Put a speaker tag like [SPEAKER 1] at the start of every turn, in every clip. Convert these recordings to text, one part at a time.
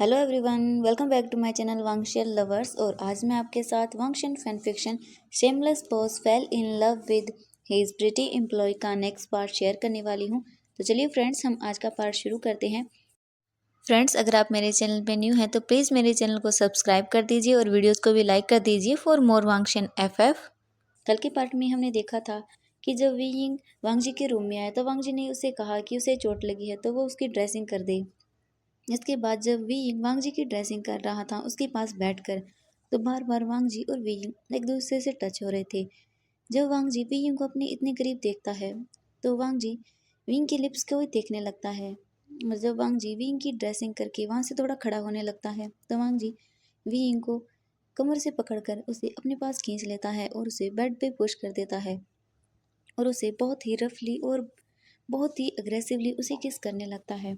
[SPEAKER 1] Hello everyone, welcome back to my channel Wangxian lovers. और आज मैं आपके साथ Wangxian fan fiction shameless boss fell in love with his pretty employee का next part share करने वाली हूं। तो चलिए फ्रेंड्स, हम आज का पार्ट शुरू करते हैं। फ्रेंड्स, अगर आप मेरे चैनल पे न्यू हैं तो प्लीज़ मेरे चैनल को सब्सक्राइब कर दीजिए और वीडियोज़ को भी लाइक कर दीजिए फॉर मोर वांगशियन FF। कल के पार्ट में हमने देखा था कि जब वी यिंग वांगजी के रूम में आया तो वांगजी ने उसे कहा कि उसे चोट लगी है तो वो उसकी ड्रेसिंग कर दे। इसके बाद जब वी यिंग वांग जी की ड्रेसिंग कर रहा था उसके पास बैठकर, तो बार बार वांग जी और वी यिंग एक दूसरे से टच हो रहे थे। जब वांग जी वी यिंग को अपने इतने करीब देखता है तो वांग जी वी यिंग की लिप्स को ही देखने लगता है। और जब वांग जी वी यिंग की ड्रेसिंग करके वहाँ से थोड़ा खड़ा होने लगता है तो वांग जी वी यिंग को कमर से पकड़कर उसे अपने पास खींच लेता है और उसे बेड पे पुश कर देता है और उसे बहुत ही रफली और बहुत ही अग्रेसिवली उसे किस करने लगता है।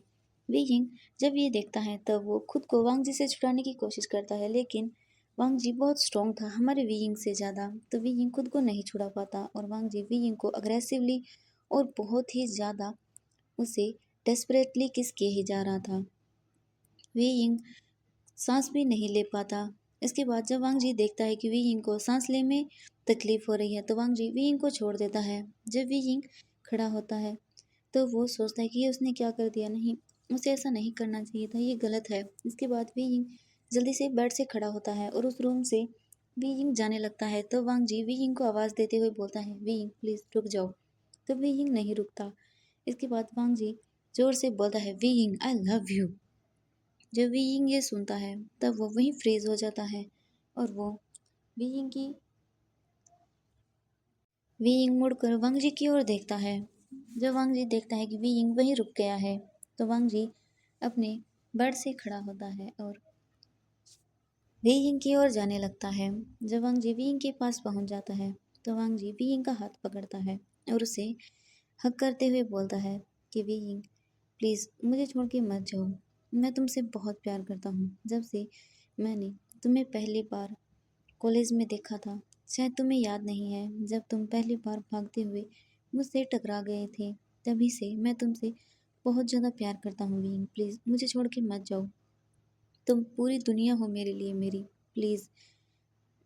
[SPEAKER 1] वी यिंग जब ये देखता है तब वो खुद को वांग जी से छुड़ाने की कोशिश करता है, लेकिन वांग जी बहुत स्ट्रॉन्ग था हमारे वी यिंग से ज़्यादा, तो वी यिंग खुद को नहीं छुड़ा पाता और वांग जी वी यिंग को अग्रेसिवली और बहुत ही ज़्यादा उसे डेस्परेटली किस किए ही जा रहा था। वी यिंग सांस भी नहीं ले पाता। इसके बाद जब वांग जी देखता है कि वी यिंग को सांस लेने में तकलीफ हो रही है तो वांग जी वी यिंग को छोड़ देता है। जब वी यिंग खड़ा होता है तो वो सोचता है कि ये उसने क्या कर दिया, नहीं, उसे ऐसा नहीं करना चाहिए था, ये गलत है। इसके बाद वी यिंग जल्दी से बेड से खड़ा होता है और उस रूम से वी यिंग जाने लगता है तो वांग जी वी यिंग को आवाज़ देते हुए बोलता है, वी यिंग प्लीज़ रुक जाओ। तो वी यिंग नहीं रुकता। इसके बाद वांग जी जोर से बोलता है, Wei Ying I love you. जब वी यिंग ये सुनता है तब वो वहीं फ्रीज हो जाता है और वो वी यिंग की वी यिंग मुड़कर वांग जी की ओर देखता है। जब वांग जी देखता है कि वी यिंग वहीं रुक गया है तो वांग जी अपने बेड से खड़ा होता है और वी यिंग की ओर जाने लगता है। जब वांग जी वी यिंग के पास पहुंच जाता है तो वांग जी वी यिंग का हाथ पकड़ता है और उसे हक करते हुए बोलता है कि वी यिंग प्लीज़ मुझे छोड़ के मत जाओ, मैं तुमसे बहुत प्यार करता हूँ। जब से मैंने तुम्हें पहली बार कॉलेज में देखा था, शायद तुम्हें याद नहीं है, जब तुम पहली बार भागते हुए मुझसे टकरा गए थे, तभी से मैं तुमसे बहुत ज़्यादा प्यार करता हूँ वीइंग, प्लीज़ मुझे छोड़ के मत जाओ, तुम पूरी दुनिया हो मेरे लिए, मेरी, प्लीज़।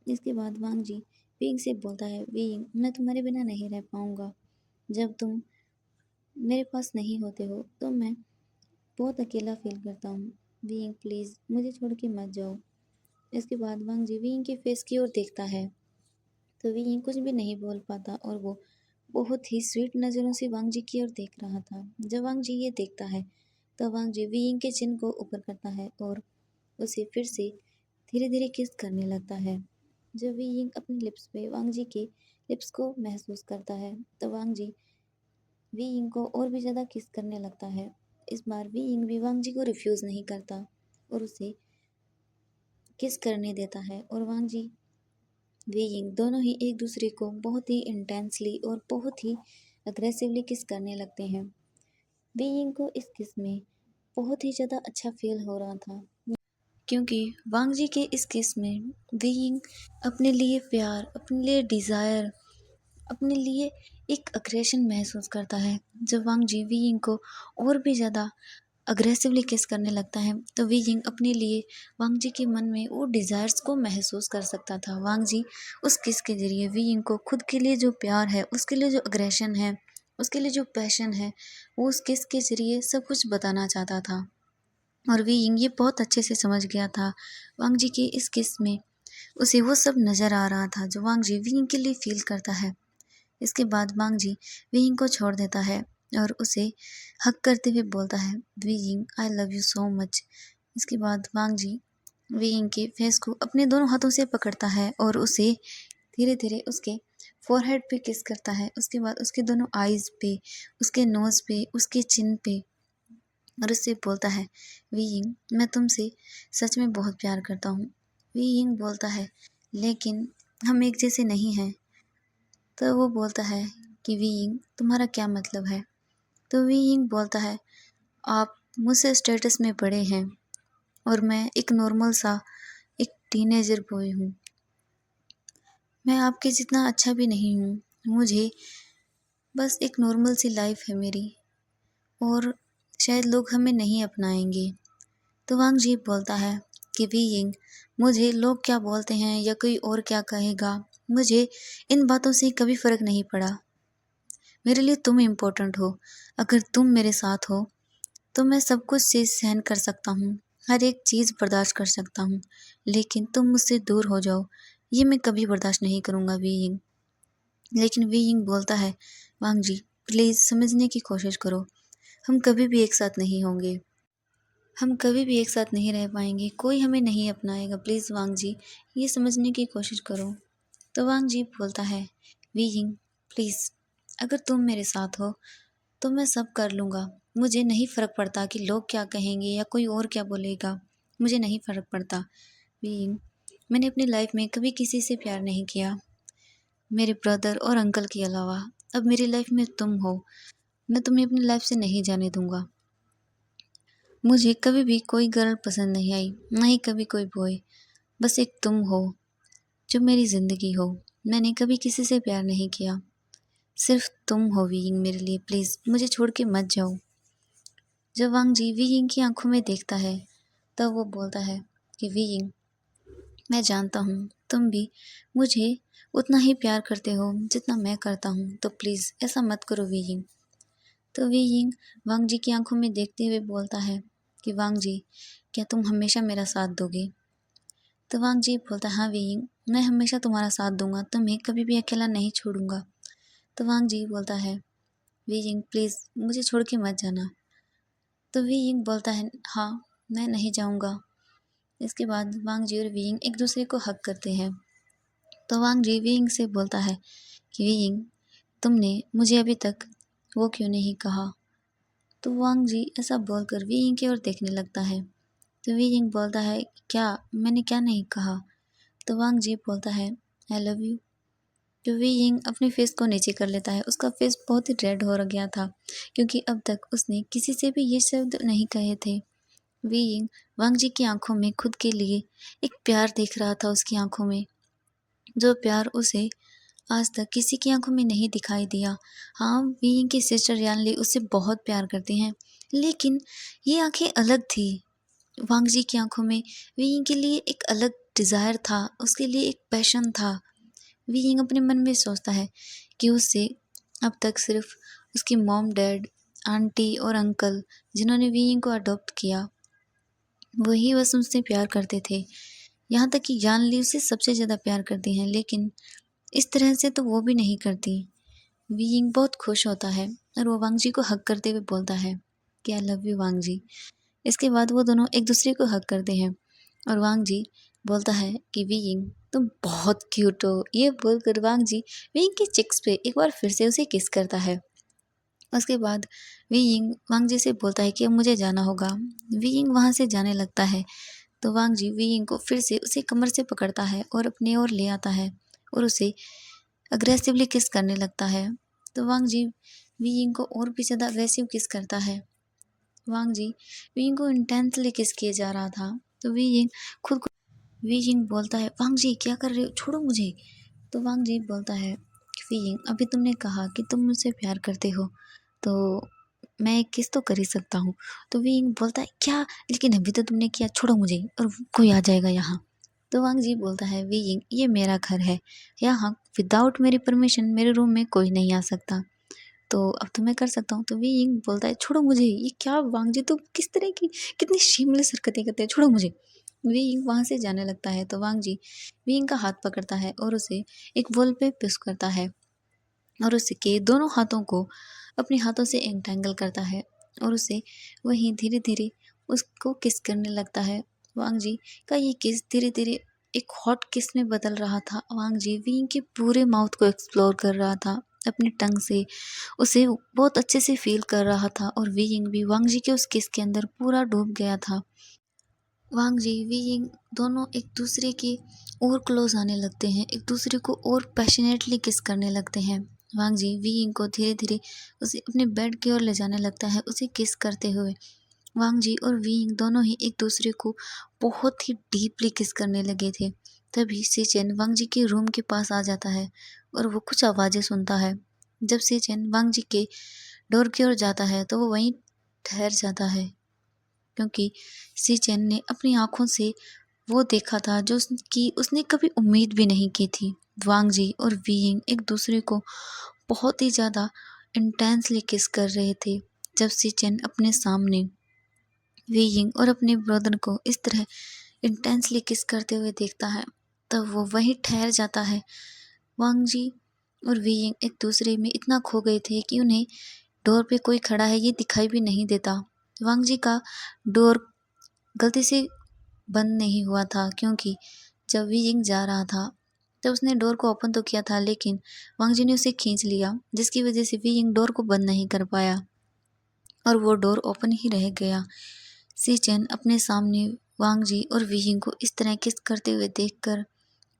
[SPEAKER 1] इसके बाद वांग जी वीइंग से बोलता है, वीइंग मैं तुम्हारे बिना नहीं रह पाऊँगा, जब तुम मेरे पास नहीं होते हो तो मैं बहुत अकेला फील करता हूँ। वीइंग प्लीज़ मुझे छोड़ के मत जाओ। इसके बाद वांग जी वीइंग के फेस की ओर देखता है तो वी कुछ भी नहीं बोल पाता और वो बहुत ही स्वीट नज़रों से वांग जी की ओर देख रहा था। जब वांग जी ये देखता है तो वांग जी वी के चिन्ह को ऊपर करता है और उसे फिर से धीरे धीरे किस करने लगता है। जब वी अपने लिप्स पे वांग जी के लिप्स को महसूस करता है तो वांग जी वी को और भी ज़्यादा किस करने लगता है। इस बार वी भी वांग जी को रिफ्यूज़ नहीं करता और उसे किस करने देता है और वांग जी वे यिंग दोनों ही एक दूसरे को बहुत ही इंटेंसली और बहुत ही अग्रेसिवली किस करने लगते हैं। वे यिंग को इस किस में बहुत ही ज़्यादा अच्छा फील हो रहा था, क्योंकि वांग जी के इस किस में वे यिंग अपने लिए प्यार, अपने लिए डिज़ायर, अपने लिए एक अग्रेशन महसूस करता है। जब वांग जी वी यिंग को और भी ज़्यादा अग्रेसिवली किस करने लगता है तो वी यिंग अपने लिए वांग जी के मन में वो डिज़ायर्स को महसूस कर सकता था। वांग जी उस किस के ज़रिए वी यिंग को खुद के लिए जो प्यार है, उसके लिए जो अग्रेशन है, उसके लिए जो पैशन है, वो उस किस के ज़रिए सब कुछ बताना चाहता था और वी यिंग ये बहुत अच्छे से समझ गया था। वांग जी की इस किस में उसे वो सब नज़र आ रहा था जो वांग जी वी यिंग के लिए फील करता है। इसके बाद वांग जी वी यिंग को छोड़ देता है और उसे हक करते हुए बोलता है, Wei Ying I love you so much. इसके बाद वांग जी वी यिंग के फेस को अपने दोनों हाथों से पकड़ता है और उसे धीरे धीरे उसके फोरहेड पे किस करता है। उसके बाद उसके दोनों आईज़ पे, उसके नोज़ पे, उसके चिन पे, और उससे बोलता है, वी यिंग मैं तुमसे सच में बहुत प्यार करता हूँ। वी यिंग बोलता है, लेकिन हम एक जैसे नहीं हैं। तो वो बोलता है कि वी यिंग तुम्हारा क्या मतलब है। तो वी यिंग बोलता है, आप मुझसे स्टेटस में बड़े हैं और मैं एक नॉर्मल सा एक टीनेजर बॉय हूँ। मैं आपके जितना अच्छा भी नहीं हूँ, मुझे बस एक नॉर्मल सी लाइफ है मेरी और शायद लोग हमें नहीं अपनाएंगे, तो वांग जी बोलता है कि वी यिंग, मुझे लोग क्या बोलते हैं या कोई और क्या कहेगा, मुझे इन बातों से कभी फ़र्क नहीं पड़ा। मेरे लिए तुम इम्पोर्टेंट हो। अगर तुम मेरे साथ हो तो मैं सब कुछ से सहन कर सकता हूँ, हर एक चीज़ बर्दाश्त कर सकता हूँ, लेकिन तुम मुझसे दूर हो जाओ, ये मैं कभी बर्दाश्त नहीं करूँगा वी यिंग। लेकिन वी यिंग बोलता है, वांग जी प्लीज़ समझने की कोशिश करो, हम कभी भी एक साथ नहीं होंगे, हम कभी भी एक साथ नहीं रह पाएंगे, कोई हमें नहीं अपनाएगा, प्लीज़ वांग जी ये समझने की कोशिश करो। तो वांग जी बोलता है, वी यिंग प्लीज़, अगर तुम मेरे साथ हो तो मैं सब कर लूँगा, मुझे नहीं फ़र्क पड़ता कि लोग क्या कहेंगे या कोई और क्या बोलेगा, मुझे नहीं फ़र्क पड़ता। वी यिंग, मैंने अपनी लाइफ में कभी किसी से प्यार नहीं किया, मेरे ब्रदर और अंकल के अलावा। अब मेरी लाइफ में तुम हो, मैं तुम्हें अपनी लाइफ से नहीं जाने दूंगा। मुझे कभी भी कोई गर्ल पसंद नहीं आई, ना ही कभी कोई बॉय, बस एक तुम हो जो मेरी ज़िंदगी हो। मैंने कभी किसी से प्यार नहीं किया, सिर्फ तुम हो वी यिंग मेरे लिए, प्लीज़ मुझे छोड़ के मत जाओ। जब वांग जी वी यिंग की आंखों में देखता है तब वो बोलता है कि वी यिंग, मैं जानता हूँ तुम भी मुझे उतना ही प्यार करते हो जितना मैं करता हूँ, तो प्लीज़ ऐसा मत करो वी यिंग। तो वी यिंग वांग जी की आंखों में देखते हुए बोलता है कि वांग जी, क्या तुम हमेशा मेरा साथ दोगे? तो वांग जी बोलता है, हाँ वी यिंग, मैं हमेशा तुम्हारा साथ दूंगा, तुम्हें कभी भी अकेला नहीं छोड़ूंगा। तो वांग जी बोलता है, वी यिंग प्लीज़ मुझे छोड़ के मत जाना। तो वी यिंग बोलता है, हाँ मैं नहीं जाऊंगा। इसके बाद वांग जी और वी यिंग एक दूसरे को हग करते हैं। तो वांग जी वी यिंग से बोलता है कि वी यिंग, तुमने मुझे अभी तक वो क्यों नहीं कहा? तो वांग जी ऐसा बोलकर वी यिंग की ओर देखने लगता है। तो वी यिंग बोलता है, क्या मैंने क्या नहीं कहा? तो वांग जी बोलता है, आई लव यू। तो वी यिंग अपने फेस को नीचे कर लेता है, उसका फेस बहुत ही रेड हो गया था क्योंकि अब तक उसने किसी से भी ये शब्द नहीं कहे थे। वी यिंग वांग जी की आंखों में खुद के लिए एक प्यार देख रहा था, उसकी आंखों में जो प्यार उसे आज तक किसी की आंखों में नहीं दिखाई दिया। हाँ, वी यिंग की सिस्टर यानली उससे बहुत प्यार करती हैं, लेकिन ये आंखें अलग थी। वांग जी की आंखों में वी यिंग के लिए एक अलग डिज़ायर था, उसके लिए एक पैशन था। वी यिंग अपने मन में सोचता है कि उससे अब तक सिर्फ उसकी मॉम डैड, आंटी और अंकल जिन्होंने वी यिंग को अडॉप्ट किया, वही बस उससे प्यार करते थे। यहाँ तक कि यानली उससे सबसे ज़्यादा प्यार करती हैं, लेकिन इस तरह से तो वो भी नहीं करती। वी यिंग बहुत खुश होता है और वो वांग जी को हग करते हुए बोलता है कि आई लव यू वांग जी। इसके बाद वो दोनों एक दूसरे को हग करते हैं और वांग जी बोलता है कि वी यिंग, तुम बहुत क्यूट हो। ये बोलकर वांग जी वी यिंग के चिक्स पे एक बार फिर से उसे किस करता है। उसके बाद वी यिंग वांग जी से बोलता है कि अब मुझे जाना होगा। वी यिंग वहाँ से जाने लगता है तो वांग जी वी यिंग को फिर से उसे कमर से पकड़ता है और अपने ओर ले आता है और उसे अग्रेसिवली किस करने लगता है। तो वांग जी वी यिंग को और भी ज़्यादा अग्रेसिव किस करता है। वांग जी वी यिंग को इंटेंसली किस किए जा रहा था तो वी यिंग खुद को वी यिंग बोलता है, वांग जी क्या कर रहे हो, छोड़ो मुझे। तो वांग जी बोलता है, वी यिंग अभी तुमने कहा कि तुम मुझसे प्यार करते हो तो मैं एक किस तो कर ही सकता हूँ। तो वी यिंग बोलता है, क्या, लेकिन अभी तो तुमने किया, छोड़ो मुझे और कोई आ जाएगा यहाँ। तो वांग जी बोलता है, वी यिंग ये मेरा घर है, यहाँ विदाउट मेरी परमिशन मेरे रूम में कोई नहीं आ सकता, तो अब तो मैं कर सकता हूँ। तो वी यिंग बोलता है, छोड़ो मुझे, ये क्या वांग जी तुम किस तरह की कितनी शेमलेस हरकतें करते हैं, छोड़ो मुझे। वी यिंग वहाँ से जाने लगता है तो वांग जी वी यिंग का हाथ पकड़ता है और उसे एक वॉल पे पुश करता है और उसके दोनों हाथों को अपने हाथों से एंटेंगल करता है और उसे वहीं धीरे धीरे उसको किस करने लगता है। वांग जी का ये किस धीरे धीरे एक हॉट किस में बदल रहा था। वांग जी वी के पूरे माउथ को एक्सप्लोर कर रहा था अपनी टंग से, उसे बहुत अच्छे से फील कर रहा था और वी यिंग भी वांग जी के उस किस के अंदर पूरा डूब गया था। वांग जी वी यिंग दोनों एक दूसरे के और क्लोज आने लगते हैं, एक दूसरे को और पैशनेटली किस करने लगते हैं। वांग जी वी यिंग को धीरे धीरे उसे अपने बेड की ओर ले जाने लगता है उसे किस करते हुए। वांग जी और वी यिंग दोनों ही एक दूसरे को बहुत ही डीपली किस करने लगे थे। तभी सेचेन वांग जी के रूम के पास आ जाता है और वो कुछ आवाज़ें सुनता है। जब सेचेन वांग जी के डोर की ओर जाता है तो वो वहीं ठहर जाता है क्योंकि सी चेन ने अपनी आँखों से वो देखा था जो कि उसने कभी उम्मीद भी नहीं की थी। वांग जी और वी यिंग एक दूसरे को बहुत ही ज़्यादा इंटेंसली किस कर रहे थे। जब सी चेन अपने सामने वी यिंग और अपने ब्रदर को इस तरह इंटेंसली किस करते हुए देखता है, तब वो वहीं ठहर जाता है। वांग जी और वी यिंग एक दूसरे में इतना खो गए थे कि उन्हें डोर पे कोई खड़ा है ये दिखाई भी नहीं देता। वांग जी का डोर गलती से बंद नहीं हुआ था, क्योंकि जब वी यिंग जा रहा था तब उसने डोर को ओपन तो किया था, लेकिन वांग जी ने उसे खींच लिया, जिसकी वजह से वी यिंग डोर को बंद नहीं कर पाया और वो डोर ओपन ही रह गया। सी चेन अपने सामने वांग जी और वी यिंग को इस तरह किस करते हुए देखकर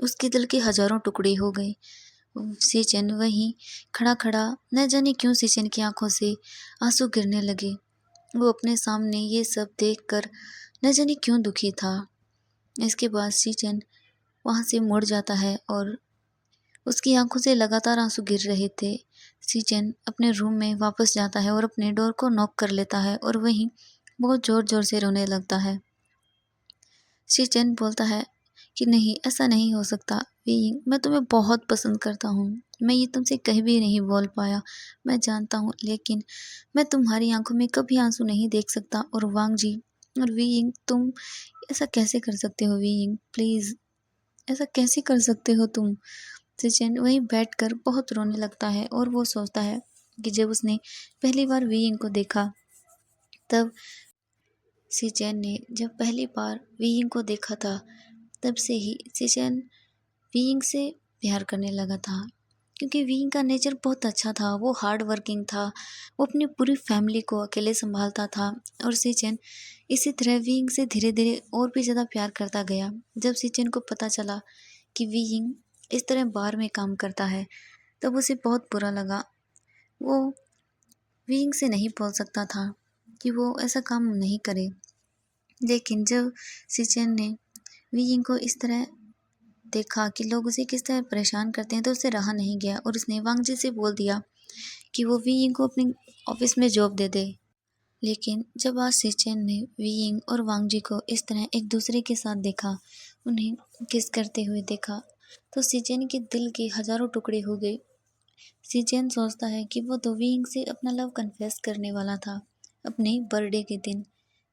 [SPEAKER 1] उसके दिल के हजारों टुकड़े हो गए। सी चेन वहीं खड़ा खड़ा न जाने क्यों सी चेन की आंखों से आंसू गिरने लगे। वो अपने सामने ये सब देखकर न जाने क्यों दुखी था। इसके बाद सी चेन वहाँ से मुड़ जाता है और उसकी आंखों से लगातार आंसू गिर रहे थे। सी चेन अपने रूम में वापस जाता है और अपने डोर को नॉक कर लेता है और वहीं बहुत ज़ोर ज़ोर से रोने लगता है। सी चेन बोलता है कि नहीं, ऐसा नहीं हो सकता वी यिंग, मैं तुम्हें बहुत पसंद करता हूँ। मैं ये तुमसे कहीं भी नहीं बोल पाया, मैं जानता हूँ, लेकिन मैं तुम्हारी आंखों में कभी आंसू नहीं देख सकता। और वांग जी और वी यिंग, तुम ऐसा कैसे कर सकते हो वी यिंग, प्लीज़ ऐसा कैसे कर सकते हो तुम। सी चेन वहीं बैठकर बहुत रोने लगता है और वो सोचता है कि जब उसने पहली बार वी यिंग को देखा, तब सी चेन ने जब पहली बार वी यिंग को देखा था, तब से ही सी चेन वी यिंग से प्यार करने लगा था। क्योंकि वी यिंग का नेचर बहुत अच्छा था, वो हार्ड वर्किंग था, वो अपनी पूरी फैमिली को अकेले संभालता था। और सी चेन इसी तरह वी यिंग से धीरे धीरे और भी ज़्यादा प्यार करता गया। जब सी चेन को पता चला कि वी यिंग इस तरह बार में काम करता है, तब उसे बहुत बुरा लगा। वो वी यिंग से नहीं बोल सकता था कि वो ऐसा काम नहीं करे, लेकिन जब सी चेन ने वी यिंग को इस तरह देखा कि लोग उसे किस तरह परेशान करते हैं, तो उससे रहा नहीं गया और उसने वांग जी से बोल दिया कि वो वी यिंग को अपने ऑफिस में जॉब दे दे। लेकिन जब आज सी चेन ने वी यिंग और वांग जी को इस तरह एक दूसरे के साथ देखा, उन्हें किस करते हुए देखा, तो सी चेन के दिल के हजारों टुकड़े हो गए। सी चेन सोचता है कि वो तो वी यिंग से अपना लव कन्फेस करने वाला था अपने बर्थडे के दिन,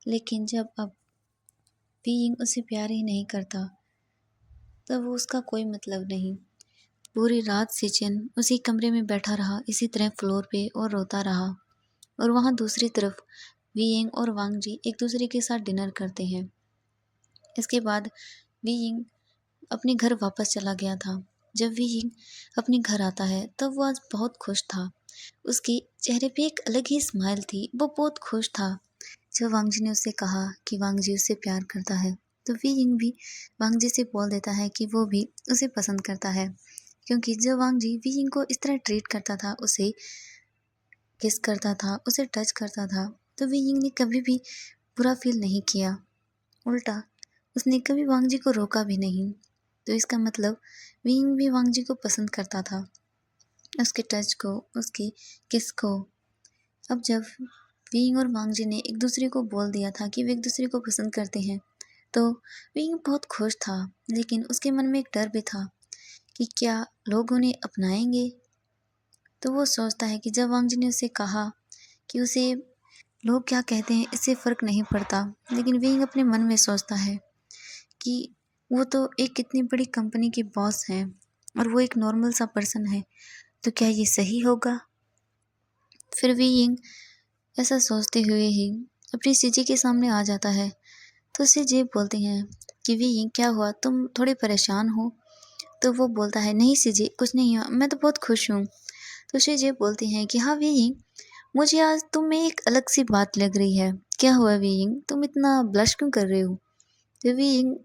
[SPEAKER 1] लेकिन जब अब वी यिंग उसे प्यार ही नहीं करता, तब वो उसका कोई मतलब नहीं। पूरी रात सी चेन उसी कमरे में बैठा रहा, इसी तरह फ्लोर पे और रोता रहा। और वहाँ दूसरी तरफ वी यिंग और वांग जी एक दूसरे के साथ डिनर करते हैं। इसके बाद वी यिंग अपने घर वापस चला गया था। जब वी यिंग अपने घर आता है, तब वो आज बहुत खुश था। उसके चेहरे पे एक अलग ही स्माइल थी, वो बहुत खुश था। जब वांग जी ने उससे कहा कि वांग जी उससे प्यार करता है, तो वी यिंग भी वांग जी से बोल देता है कि वो भी उसे पसंद करता है। क्योंकि जब वांग जी वी यिंग को इस तरह ट्रीट करता था, उसे किस करता था, उसे टच करता था, तो वी यिंग ने कभी भी बुरा फील नहीं किया। उल्टा उसने कभी वांग जी को रोका भी नहीं। तो इसका मतलब वी यिंग भी वांग जी को पसंद करता था, उसके टच को, उसकी किस को। अब जब वी यिंग और वांग जी ने एक दूसरे को बोल दिया था कि वे एक दूसरे को पसंद करते हैं, तो वी यिंग बहुत खुश था, लेकिन उसके मन में एक डर भी था कि क्या लोग उन्हें अपनाएंगे। तो वो सोचता है कि जब वांग जी ने उसे कहा कि उसे लोग क्या कहते हैं इससे फ़र्क नहीं पड़ता, लेकिन वी यिंग अपने मन में सोचता है कि वो तो एक कितनी बड़ी कंपनी के बॉस हैं और वो एक नॉर्मल सा पर्सन है, तो क्या ये सही होगा। फिर वी यिंग ऐसा सोचते हुए ही अपनी सीजी के सामने आ जाता है। तो सीजे बोलते हैं कि वी यिंग, क्या हुआ, तुम थोड़े परेशान हो। तो वो बोलता है, नहीं सीजे, कुछ नहीं हुआ, मैं तो बहुत खुश हूँ। तो सीजे बोलते हैं कि हाँ वी यिंग, मुझे आज तुम में एक अलग सी बात लग रही है। क्या हुआ वी यिंग, तुम इतना ब्लश क्यों कर रहे हो। तो वी यिंग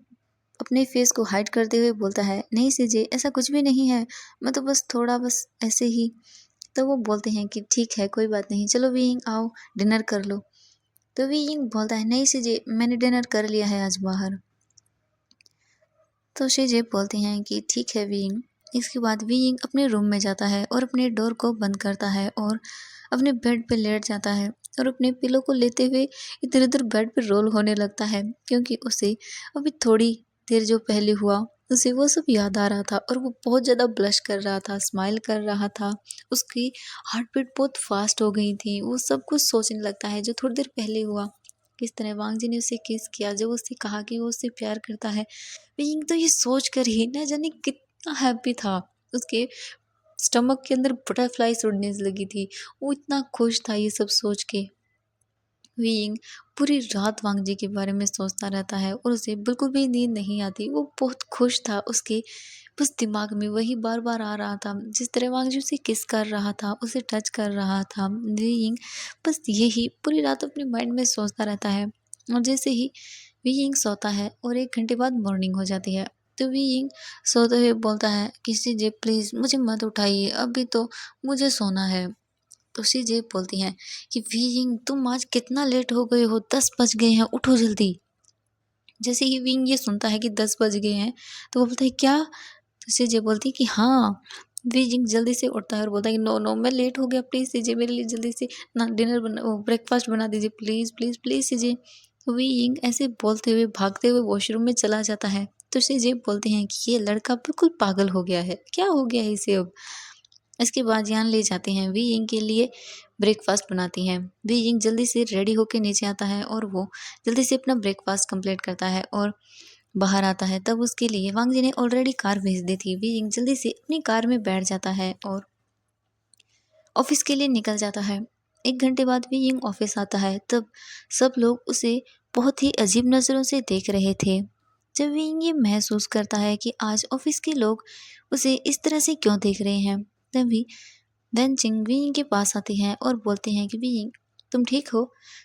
[SPEAKER 1] अपने फेस को हाइड करते हुए बोलता है, नहीं सीजे, ऐसा कुछ भी नहीं है, मैं तो बस थोड़ा बस ऐसे ही। तो वो बोलते हैं कि ठीक है, कोई बात नहीं, चलो वी यिंग आओ डिनर कर लो। तो वी यिंग बोलता है, नहीं सीजे, मैंने डिनर कर लिया है आज बाहर। तो सीजे बोलते हैं कि ठीक है वी यिंग। इसके बाद वी यिंग अपने रूम में जाता है और अपने डोर को बंद करता है और अपने बेड पे लेट जाता है और अपने पिलो को लेते हुए इधर उधर बेड पर रोल होने लगता है, क्योंकि उसे अभी थोड़ी देर जो पहले हुआ उसे वो सब याद आ रहा था और वो बहुत ज़्यादा ब्लश कर रहा था, स्माइल कर रहा था। उसकी हार्ट बीट बहुत फास्ट हो गई थी। वो सब कुछ सोचने लगता है जो थोड़ी देर पहले हुआ, किस तरह वांग जी ने उसे किस किया, जब उससे कहा कि वो उससे प्यार करता है। विंग तो ये सोच कर ही न जाने कितना हैप्पी था। उसके स्टमक के अंदर बटरफ्लाईज उड़ने लगी थी। वो इतना खुश था ये सब सोच के। विंग पूरी रात वांग जी के बारे में सोचता रहता है और उसे बिल्कुल भी नींद नहीं आती। वो बहुत खुश था। उसके बस दिमाग में वही बार बार आ रहा था, जिस तरह वांग जी उसे किस कर रहा था, उसे टच कर रहा था। विंग बस यही पूरी रात अपने माइंड में सोचता रहता है। और जैसे ही विंग सोता है और 1 घंटे बाद मॉर्निंग हो जाती है, तो विंग सोते हुए बोलता है कि सीजे प्लीज़ मुझे मत उठाइए, अभी तो मुझे सोना है। तो सीजे बोलती हैं कि विंग तुम आज कितना लेट हो गए हो, 10 बज गए हैं, उठो जल्दी। जैसे ही विंग ये सुनता है कि 10 बज गए हैं, तो वो बोलता है क्या? तो सीजे बोलती है कि हाँ। विंग जल्दी से उठता है और बोलता है कि नो नो मैं लेट हो गया, प्लीज़ सीजे मेरे लिए जल्दी से ना डिनर बना, ब्रेकफास्ट बना दीजिए, प्लीज़ प्लीज़ प्लीज़ सीजे। तो विंग ऐसे बोलते हुए भागते हुए वॉशरूम में चला जाता है। तो सीजे बोलते हैं कि ये लड़का बिल्कुल पागल हो गया है, क्या हो गया है इसे अब। इसके बाद जान ले जाते हैं, वी यिंग के लिए ब्रेकफास्ट बनाती हैं। वी यिंग जल्दी से रेडी होके नीचे आता है और वो जल्दी से अपना ब्रेकफास्ट कंप्लीट करता है और बाहर आता है। तब उसके लिए वांग जी ने ऑलरेडी कार भेज दी थी। वी यिंग जल्दी से अपनी कार में बैठ जाता है और ऑफिस के लिए निकल जाता है। 1 घंटे बाद वी यिंग ऑफिस आता है। तब सब लोग उसे बहुत ही अजीब नज़रों से देख रहे थे। जब वी यिंग ये महसूस करता है कि आज ऑफिस के लोग उसे इस तरह से क्यों देख रहे हैं, तभी वेन चिंग विंग के पास आती हैं और बोलते हैं कि विंग तुम ठीक हो?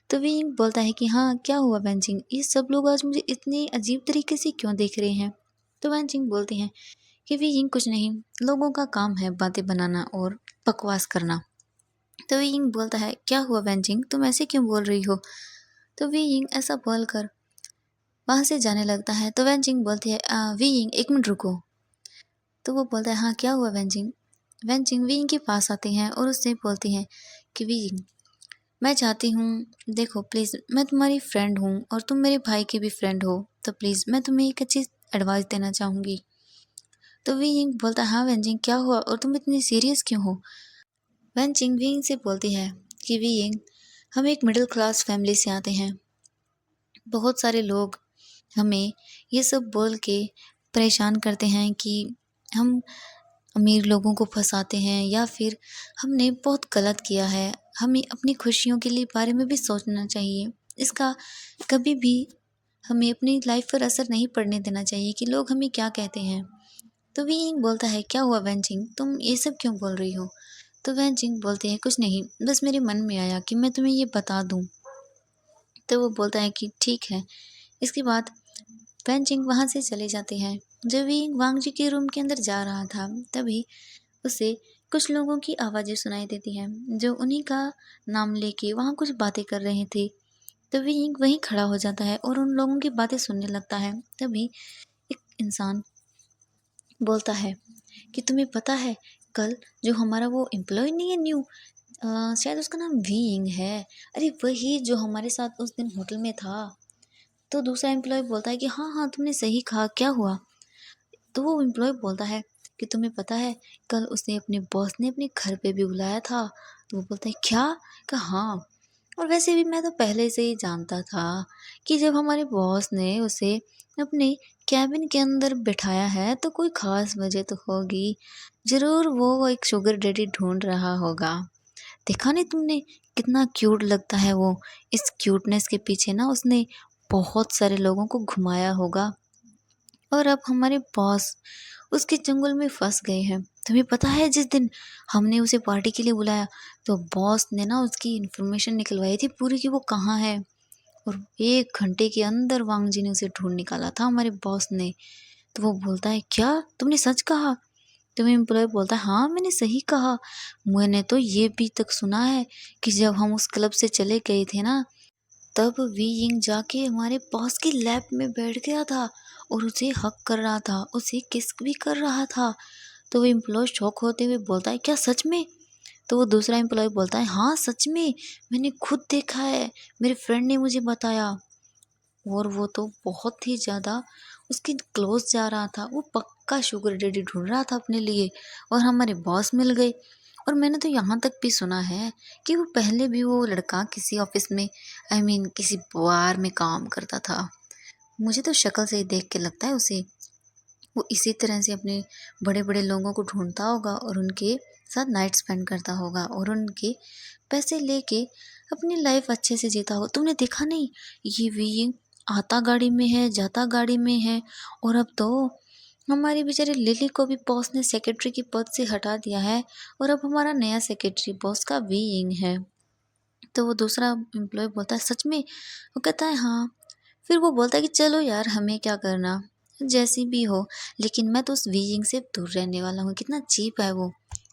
[SPEAKER 1] तो विंग बोलता है कि हाँ क्या हुआ वेन चिंग, ये सब लोग आज मुझे इतने अजीब तरीके से क्यों देख रहे हैं? तो वेन चिंग बोलती हैं कि विंग कुछ नहीं, लोगों का काम है बातें बनाना और बकवास करना। तो विंग बोलता है क्या हुआ वेन चिंग, तुम ऐसे क्यों बोल रही हो? तो विंग ऐसा बोलकर वहाँ से जाने लगता है। तो वेन चिंग बोलती है विंग 1 मिनट रुको। तो वो बोलता है हाँ क्या हुआ when Ching? When Ching wing के पास आती हैं और उससे बोलती हैं कि विंग मैं चाहती हूँ, देखो प्लीज़ मैं तुम्हारी फ्रेंड हूँ और तुम मेरे भाई की भी फ्रेंड हो, तो प्लीज़ मैं तुम्हें एक अच्छी एडवाइस देना चाहूँगी। तो विंग बोलता है हाँ वेंजिंग क्या हुआ और तुम इतनी सीरियस क्यों हो? वेंजिंग विंग से बोलती है कि विंग हम एक मिडिल क्लास फैमिली से आते हैं। बहुत सारे लोग हमें ये सब बोल के परेशान करते हैं कि हम अमीर लोगों को फंसाते हैं या फिर हमने बहुत गलत किया है। हमें अपनी खुशियों के लिए बारे में भी सोचना चाहिए। इसका कभी भी हमें अपनी लाइफ पर असर नहीं पड़ने देना चाहिए कि लोग हमें क्या कहते हैं। तो विंग बोलता है क्या हुआ वेंचिंग, तुम ये सब क्यों बोल रही हो? तो वेंचिंग बोलती है कुछ नहीं, बस मेरे मन में आया कि मैं तुम्हें ये बता दूँ। तो वो बोलता है कि ठीक है। इसके बाद वेंचिंग वहाँ से चले जाते हैं। जब विंग वांग जी के रूम के अंदर जा रहा था, तभी उसे कुछ लोगों की आवाज़ें सुनाई देती हैं जो उन्हीं का नाम लेके वहाँ कुछ बातें कर रहे थे। तो विंग वहीं खड़ा हो जाता है और उन लोगों की बातें सुनने लगता है। तभी एक इंसान बोलता है कि तुम्हें पता है कल जो हमारा वो एम्प्लॉय नहीं है न्यू, शायद उसका नाम विंग है। अरे वही जो हमारे साथ उस दिन होटल में था। तो दूसरा एम्प्लॉय बोलता है कि हाँ हाँ तुमने सही कहा, क्या हुआ? तो वो एम्प्लॉय बोलता है कि तुम्हें पता है कल उसने अपने बॉस ने अपने घर पे भी बुलाया था। तो वो बोलता है क्या? कहा हाँ, और वैसे भी मैं तो पहले से ही जानता था कि जब हमारे बॉस ने उसे अपने कैबिन के अंदर बिठाया है तो कोई ख़ास वजह तो होगी। ज़रूर वो एक शुगर डैडी ढूंढ रहा होगा। देखा नहीं तुमने कितना क्यूट लगता है वो। इस क्यूटनेस के पीछे ना उसने बहुत सारे लोगों को घुमाया होगा और अब हमारे बॉस उसके चंगुल में फंस गए हैं। तुम्हें पता है जिस दिन हमने उसे पार्टी के लिए बुलाया तो बॉस ने ना उसकी इन्फॉर्मेशन निकलवाई थी पूरी कि वो कहाँ है, और 1 घंटे के अंदर वांग जी ने उसे ढूंढ निकाला था हमारे बॉस ने। तो वो बोलता है क्या तुमने सच कहा? तो एम्प्लॉय बोलता है हाँ मैंने सही कहा। मैंने तो ये भी तक सुना है कि जब हम उस क्लब से चले गए थे ना, तब वी यिंग जाके हमारे बॉस की लैब में बैठ गया था और उसे हक कर रहा था, उसे किस भी कर रहा था। तो वो एम्प्लॉय शॉक होते हुए बोलता है क्या सच में? तो वो दूसरा एम्प्लॉय बोलता है, हाँ सच में, मैंने खुद देखा है, मेरे फ्रेंड ने मुझे बताया। और वो तो बहुत ही ज़्यादा उसके क्लोज जा रहा था, वो पक्का शुगर डैडी ढूंढ रहा था अपने लिए, और हमारे बॉस मिल गए। और मैंने तो यहाँ तक भी सुना है कि वो पहले भी वो लड़का किसी ऑफिस में, किसी बार में काम करता था। मुझे तो शक्ल से ही देख के लगता है उसे, वो इसी तरह से अपने बड़े बड़े लोगों को ढूंढता होगा और उनके साथ नाइट स्पेंड करता होगा और उनके पैसे लेके अपनी लाइफ अच्छे से जीता होगा। तुमने देखा नहीं, ये भी आता गाड़ी में है, जाता गाड़ी में है। और अब तो हमारी बेचारी लिली को भी बॉस ने सेक्रेटरी की पद से हटा दिया है, और अब हमारा नया सेक्रेटरी बॉस का विंग है। तो वो दूसरा एम्प्लॉय बोलता है, सच में? वो कहता है हाँ। फिर वो बोलता है कि चलो यार, हमें क्या करना, जैसी भी हो, लेकिन मैं तो उस विंग से दूर रहने वाला हूँ। कितना चीप है वो,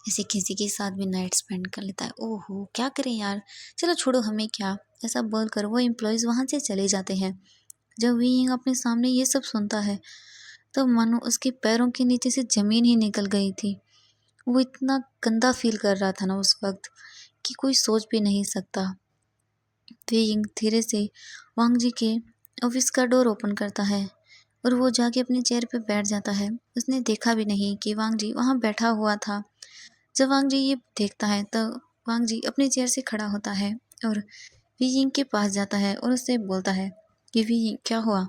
[SPEAKER 1] ऐसे किसी के साथ भी नाइट स्पेंड कर लेता है। ओहो क्या करें यार, चलो छोड़ो, हमें क्या। ऐसा बोलकर वो एम्प्लॉयज़ वहाँ से चले जाते हैं। जब विंग अपने सामने ये सब सुनता है, तो मानो उसके पैरों के नीचे से ज़मीन ही निकल गई थी। वो इतना गंदा फील कर रहा था ना उस वक्त, कि कोई सोच भी नहीं सकता। विंग धीरे से वांग जी के ऑफिस का डोर ओपन करता है और वो जाके अपनी चेयर पे बैठ जाता है। उसने देखा भी नहीं कि वांग जी वहाँ बैठा हुआ था। जब वांग जी ये देखता है, तो वांग जी अपनी चेयर से खड़ा होता है और वी यिंग के पास जाता है और उससे बोलता है कि वी यिंग क्या हुआ।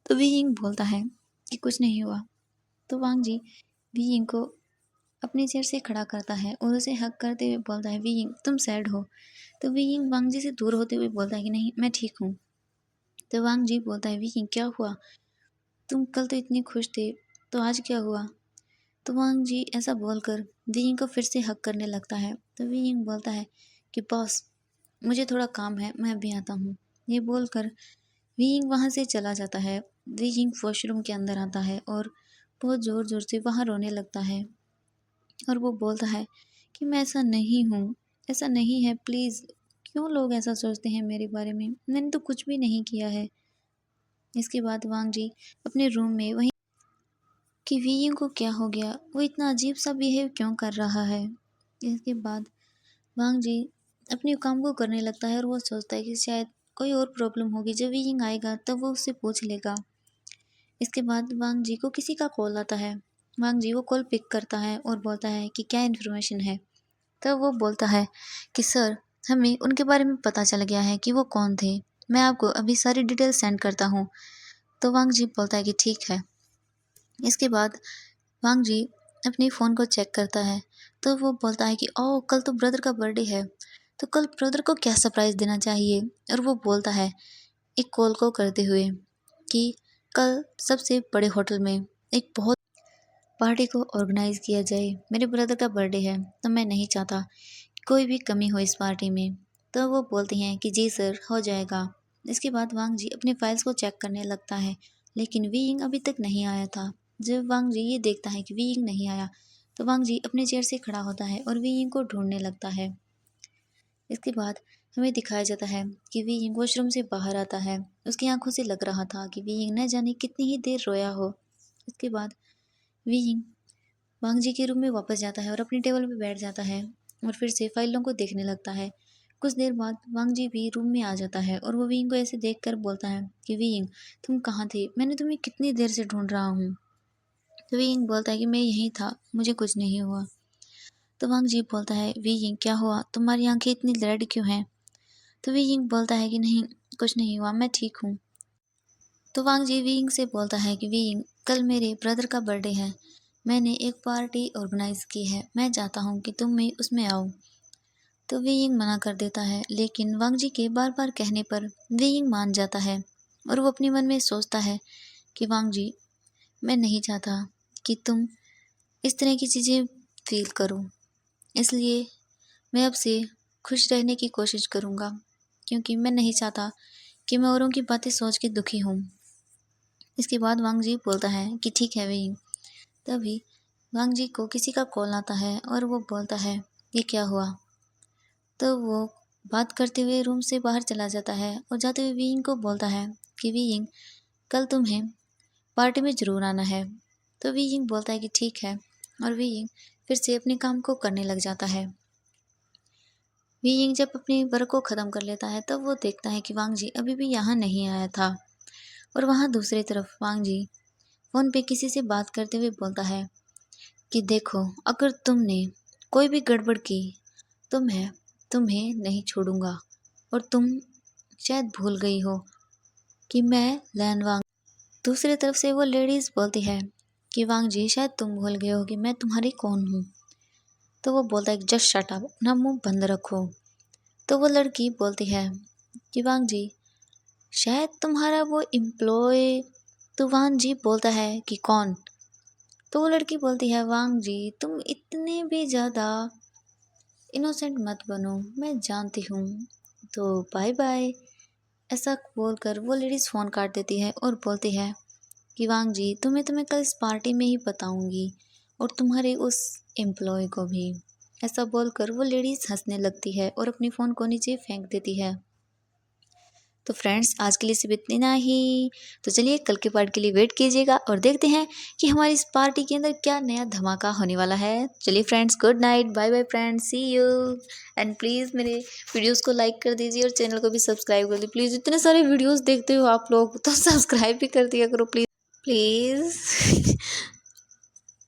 [SPEAKER 1] तो वी यिंग बोलता है कि कुछ नहीं हुआ। तो वांग जी वी यिंग को अपनी चेयर से खड़ा करता है और उसे हक करते हुए बोलता है, वी यिंग तुम सैड हो। तो वी यिंग वांग जी से दूर होते हुए बोलता है कि नहीं, मैं ठीक हूँ। तो वांग जी बोलता है, वी यिंग क्या हुआ, तुम कल तो इतने खुश थे, तो आज क्या हुआ। तो वांग जी ऐसा बोलकर वी यिंग को फिर से हक करने लगता है। तो वी यिंग बोलता है कि बॉस, मुझे थोड़ा काम है, मैं अभी आता हूँ। ये बोलकर वी यिंग वहाँ से चला जाता है। वी यिंग वॉशरूम के अंदर आता है और बहुत ज़ोर ज़ोर से वहाँ रोने लगता है, और वो बोलता है कि मैं ऐसा नहीं हूँ, ऐसा नहीं है, प्लीज़। क्यों लोग ऐसा सोचते हैं मेरे बारे में, मैंने तो कुछ भी नहीं किया है। इसके बाद वांग जी अपने रूम में वहीं कि वी यिंग को क्या हो गया, वो इतना अजीब सा बिहेव क्यों कर रहा है। इसके बाद वांग जी अपने काम को करने लगता है और वो सोचता है कि शायद कोई और प्रॉब्लम होगी, जब वी यिंग आएगा तब वो उससे पूछ लेगा। इसके बाद वांग जी को किसी का कॉल आता है। वांग जी वो कॉल पिक करता है और बोलता है कि क्या इन्फॉर्मेशन है। तब वो बोलता है कि सर, हमें उनके बारे में पता चल गया है कि वो कौन थे, मैं आपको अभी सारी डिटेल सेंड करता हूँ। तो वांग जी बोलता है कि ठीक है। इसके बाद वांग जी अपने फ़ोन को चेक करता है, तो वो बोलता है कि ओह, कल तो ब्रदर का बर्थडे है, तो कल ब्रदर को क्या सरप्राइज़ देना चाहिए। और वो बोलता है एक कॉल को करते हुए कि कल सबसे बड़े होटल में एक बहुत पार्टी को ऑर्गेनाइज़ किया जाए। मेरे ब्रदर का बर्थडे है, तो मैं नहीं चाहता कोई भी कमी हो इस पार्टी में। तो वो बोलती हैं कि जी सर, हो जाएगा। इसके बाद वांग जी अपनी फाइल्स को चेक करने लगता है, लेकिन वी यिंग अभी तक नहीं आया था। जब वांग जी ये देखता है कि वी यिंग नहीं आया, तो वांग जी अपने चेयर से खड़ा होता है और वी यिंग को ढूंढने लगता है। इसके बाद हमें दिखाया जाता है कि वी यिंग वॉशरूम से बाहर आता है। उसकी आंखों से लग रहा था कि वी यिंग न जाने कितनी ही देर रोया हो। इसके बाद वी यिंग वांग जी के रूम में वापस जाता है और अपनी टेबल पर बैठ जाता है और फिर से फाइलों को देखने लगता है। कुछ देर बाद वांग जी भी रूम में आ जाता है और वो विंग को ऐसे देखकर बोलता है कि विंग, तुम कहाँ थे, मैंने तुम्हें कितनी देर से ढूंढ रहा हूँ। तो विंग बोलता है कि मैं यहीं था, मुझे कुछ नहीं हुआ। तो वांग जी बोलता है, विंग क्या हुआ, तुम्हारी आंखें इतनी रेड क्यों हैं। तो विंग बोलता है कि नहीं, कुछ नहीं हुआ, मैं ठीक हूँ। तो वांग जी विंग से बोलता है कि विंग, कल मेरे ब्रदर का बर्थडे है, मैंने एक पार्टी ऑर्गेनाइज की है, मैं चाहता हूँ कि तुम भी उसमें आओ। तो वियिंग मना कर देता है, लेकिन वांग जी के बार बार कहने पर वियिंग मान जाता है और वो अपने मन में सोचता है कि वांग जी, मैं नहीं चाहता कि तुम इस तरह की चीज़ें फील करो, इसलिए मैं अब से खुश रहने की कोशिश करूँगा, क्योंकि मैं नहीं चाहता कि मैं औरों की बातें सोच के दुखी हूँ। इसके बाद वांग जी बोलता है कि ठीक है वियिंग। तभी वांग जी को किसी का कॉल आता है और वो बोलता है ये क्या हुआ। तो वो बात करते हुए रूम से बाहर चला जाता है और जाते हुए वियिंग को बोलता है कि वियिंग, कल तुम्हें पार्टी में ज़रूर आना है। तो वियिंग बोलता है कि ठीक है, और वियिंग फिर से अपने काम को करने लग जाता है। वी यिंग जब अपने वर्क को ख़त्म कर लेता है तब वो देखता है कि वांग जी अभी भी यहाँ नहीं आया था। और वहाँ दूसरी तरफ वांग जी फ़ोन पे किसी से बात करते हुए बोलता है कि देखो, अगर तुमने कोई भी गड़बड़ की तो मैं तुम्हें नहीं छोड़ूंगा। और तुम शायद भूल गई हो कि मैं लैन वांग। दूसरी तरफ से वो लेडीज़ बोलती है कि वांग जी शायद तुम भूल गए हो कि मैं तुम्हारी कौन हूँ। तो वो बोलता है जस्ट शट अप, अपना मुंह बंद रखो। तो वो लड़की बोलती है कि वांग जी शायद तुम्हारा वो एम्प्लॉय। तो वांग जी बोलता है कि कौन। तो वो लड़की बोलती है वांग जी तुम इतने भी ज़्यादा इनोसेंट मत बनो, मैं जानती हूँ, तो बाय बाय। ऐसा बोलकर वो लेडीज़ फ़ोन काट देती है और बोलती है कि वांग जी तुम्हें कल इस पार्टी में ही बताऊंगी और तुम्हारे उस एम्प्लॉय को भी। ऐसा बोलकर वो लेडीज़ हंसने लगती है और अपनी फ़ोन को नीचे फेंक देती है। तो फ्रेंड्स आज के लिए सिर्फ इतना ही। तो चलिए कल के पार्ट के लिए वेट कीजिएगा और देखते हैं कि हमारी इस पार्टी के अंदर क्या नया धमाका होने वाला है। चलिए friends, good night, bye bye friends, see you. And please मेरे वीडियोस को लाइक कर दीजिए और चैनल को भी सब्सक्राइब कर दीजिए प्लीज़। इतने सारे वीडियोस देखते हो आप लोग तो सब्सक्राइब भी कर दिया करो please please.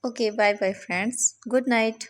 [SPEAKER 1] Okay, bye bye friends, good night.